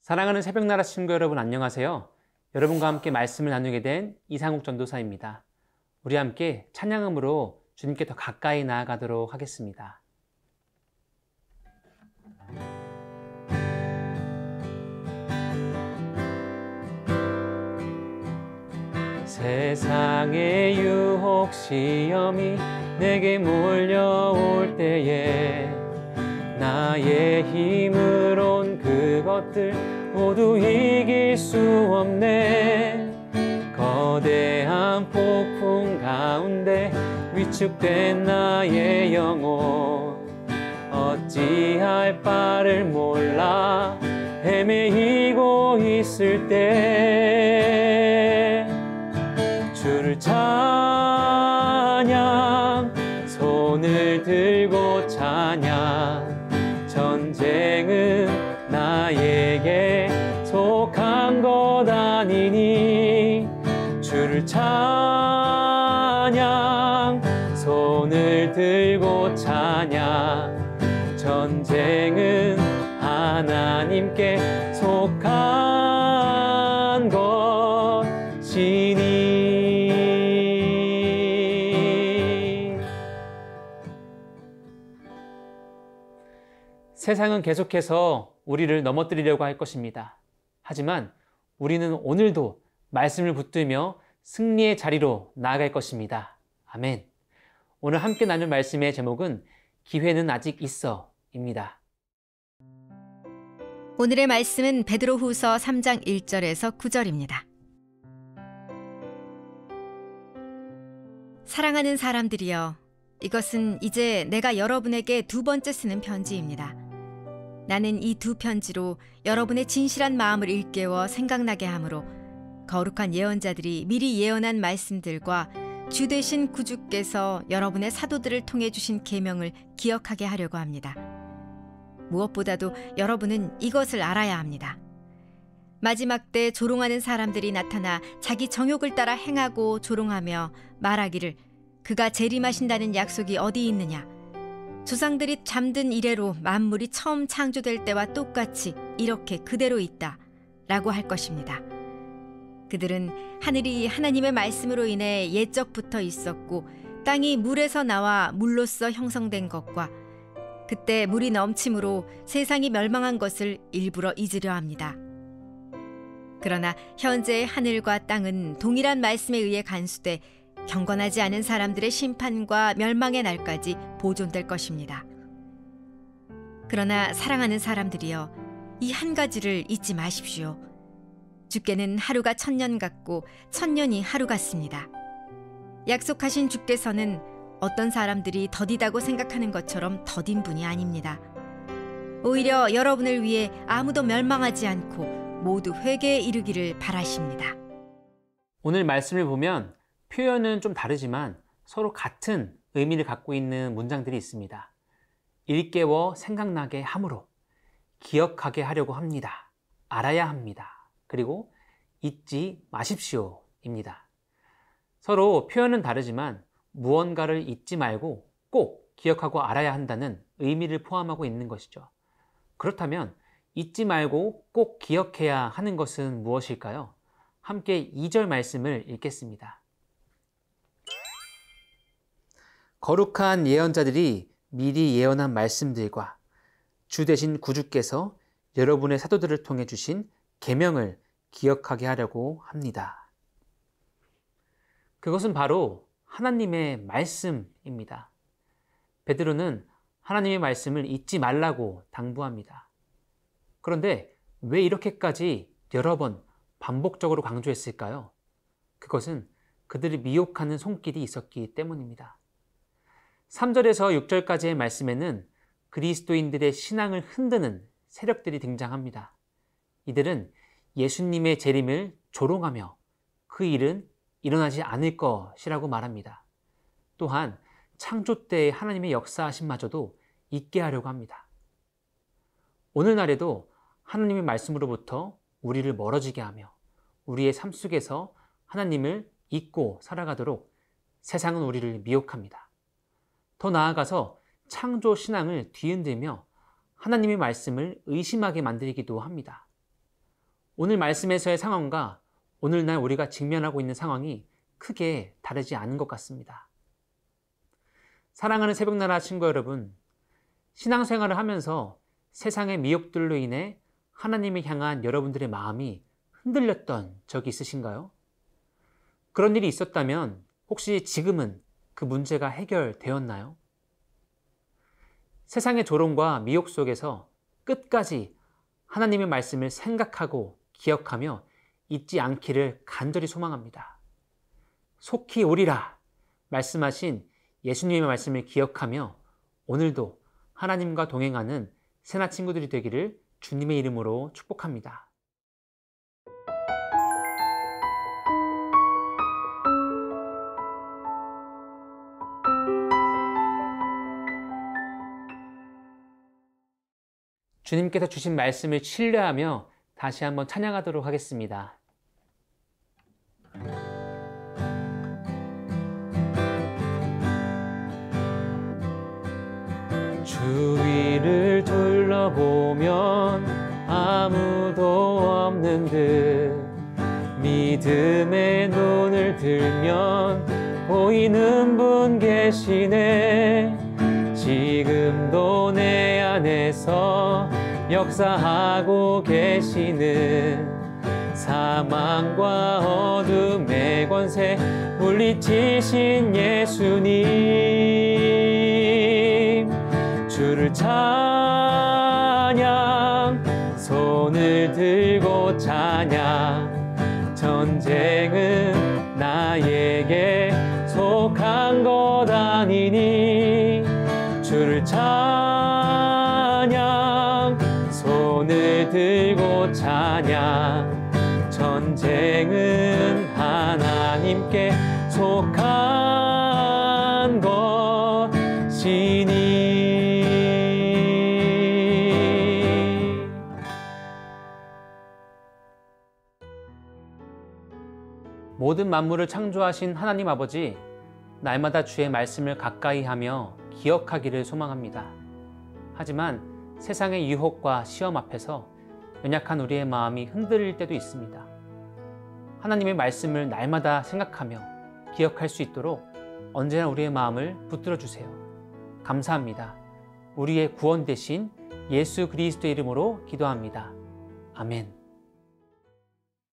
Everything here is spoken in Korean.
사랑하는 새벽나라 친구 여러분 안녕하세요. 여러분과 함께 말씀을 나누게 된 이상욱 전도사입니다. 우리 함께 찬양음으로 주님께 더 가까이 나아가도록 하겠습니다. 세상의 유혹 시험이 내게 몰려올 때에 나의 힘으론 그것들 모두 이길 수 없네. 거대한 폭풍 가운데 위축된 나의 영혼 어찌할 바를 몰라 헤매이고 있을 때 주를 찬양 손을 들고 찬양 전쟁은 나에게 속한 것 아니니 주를 찬양 손을 들고 찬양 전쟁은 하나님께 속한 것이니. 세상은 계속해서 우리를 넘어뜨리려고 할 것입니다. 하지만 우리는 오늘도 말씀을 붙들며 승리의 자리로 나아갈 것입니다. 아멘. 오늘 함께 나눌 말씀의 제목은 기회는 아직 있어 입니다. 오늘의 말씀은 베드로후서 3장 1절에서 9절입니다. 사랑하는 사람들이여, 이것은 이제 내가 여러분에게 두 번째 쓰는 편지입니다. 나는 이 두 편지로 여러분의 진실한 마음을 일깨워 생각나게 하므로 거룩한 예언자들이 미리 예언한 말씀들과 주 되신 구주께서 여러분의 사도들을 통해 주신 계명을 기억하게 하려고 합니다. 무엇보다도 여러분은 이것을 알아야 합니다. 마지막 때 조롱하는 사람들이 나타나 자기 정욕을 따라 행하고 조롱하며 말하기를 그가 재림하신다는 약속이 어디 있느냐. 조상들이 잠든 이래로 만물이 처음 창조될 때와 똑같이 이렇게 그대로 있다 라고 할 것입니다. 그들은 하늘이 하나님의 말씀으로 인해 옛적부터 있었고 땅이 물에서 나와 물로써 형성된 것과 그때 물이 넘침으로 세상이 멸망한 것을 일부러 잊으려 합니다. 그러나 현재의 하늘과 땅은 동일한 말씀에 의해 간수돼 경건하지 않은 사람들의 심판과 멸망의 날까지 보존될 것입니다. 그러나 사랑하는 사람들이여, 이 한 가지를 잊지 마십시오. 주께는 하루가 1000년 같고 1000년이 하루 같습니다. 약속하신 주께서는 어떤 사람들이 더디다고 생각하는 것처럼 더딘 분이 아닙니다. 오히려 여러분을 위해 아무도 멸망하지 않고 모두 회개에 이르기를 바라십니다. 오늘 말씀을 보면 표현은 좀 다르지만 서로 같은 의미를 갖고 있는 문장들이 있습니다. 일깨워 생각나게 함으로, 기억하게 하려고 합니다. 알아야 합니다. 그리고 잊지 마십시오 입니다. 서로 표현은 다르지만 무언가를 잊지 말고 꼭 기억하고 알아야 한다는 의미를 포함하고 있는 것이죠. 그렇다면 잊지 말고 꼭 기억해야 하는 것은 무엇일까요? 함께 2절 말씀을 읽겠습니다. 거룩한 예언자들이 미리 예언한 말씀들과 주 되신 구주께서 여러분의 사도들을 통해 주신 계명을 기억하게 하려고 합니다. 그것은 바로 하나님의 말씀입니다. 베드로는 하나님의 말씀을 잊지 말라고 당부합니다. 그런데 왜 이렇게까지 여러 번 반복적으로 강조했을까요? 그것은 그들이 미혹하는 손길이 있었기 때문입니다. 3절에서 6절까지의 말씀에는 그리스도인들의 신앙을 흔드는 세력들이 등장합니다. 이들은 예수님의 재림을 조롱하며 그 일은 일어나지 않을 것이라고 말합니다. 또한 창조 때의 하나님의 역사하심마저도 잊게 하려고 합니다. 오늘날에도 하나님의 말씀으로부터 우리를 멀어지게 하며 우리의 삶 속에서 하나님을 잊고 살아가도록 세상은 우리를 미혹합니다. 더 나아가서 창조 신앙을 뒤흔들며 하나님의 말씀을 의심하게 만들기도 합니다. 오늘 말씀에서의 상황과 오늘날 우리가 직면하고 있는 상황이 크게 다르지 않은 것 같습니다. 사랑하는 새벽나라 친구 여러분, 신앙생활을 하면서 세상의 미혹들로 인해 하나님을 향한 여러분들의 마음이 흔들렸던 적이 있으신가요? 그런 일이 있었다면 혹시 지금은 그 문제가 해결되었나요? 세상의 조롱과 미혹 속에서 끝까지 하나님의 말씀을 생각하고 기억하며 잊지 않기를 간절히 소망합니다. 속히 오리라 말씀하신 예수님의 말씀을 기억하며 오늘도 하나님과 동행하는 새나 친구들이 되기를 주님의 이름으로 축복합니다. 주님께서 주신 말씀을 신뢰하며 다시 한번 찬양하도록 하겠습니다. 주위를 둘러보면 아무도 없는 듯 믿음의 눈을 들면 보이는 분 계시네. 지금도 내 안에서 역사하고 계시는 사망과 어둠의 권세 물리치신 예수님, 주를 찬양, 손을 들고 찬양. 전쟁은 나에게 속한 것 아니니 주를 찬양, 손을 들고 찬양. 전쟁은 하나님께 속한 것이니. 모든 만물을 창조하신 하나님 아버지, 날마다 주의 말씀을 가까이 하며 기억하기를 소망합니다. 하지만 세상의 유혹과 시험 앞에서 연약한 우리의 마음이 흔들릴 때도 있습니다. 하나님의 말씀을 날마다 생각하며 기억할 수 있도록 언제나 우리의 마음을 붙들어 주세요. 감사합니다. 우리의 구원 되신 예수 그리스도의 이름으로 기도합니다. 아멘.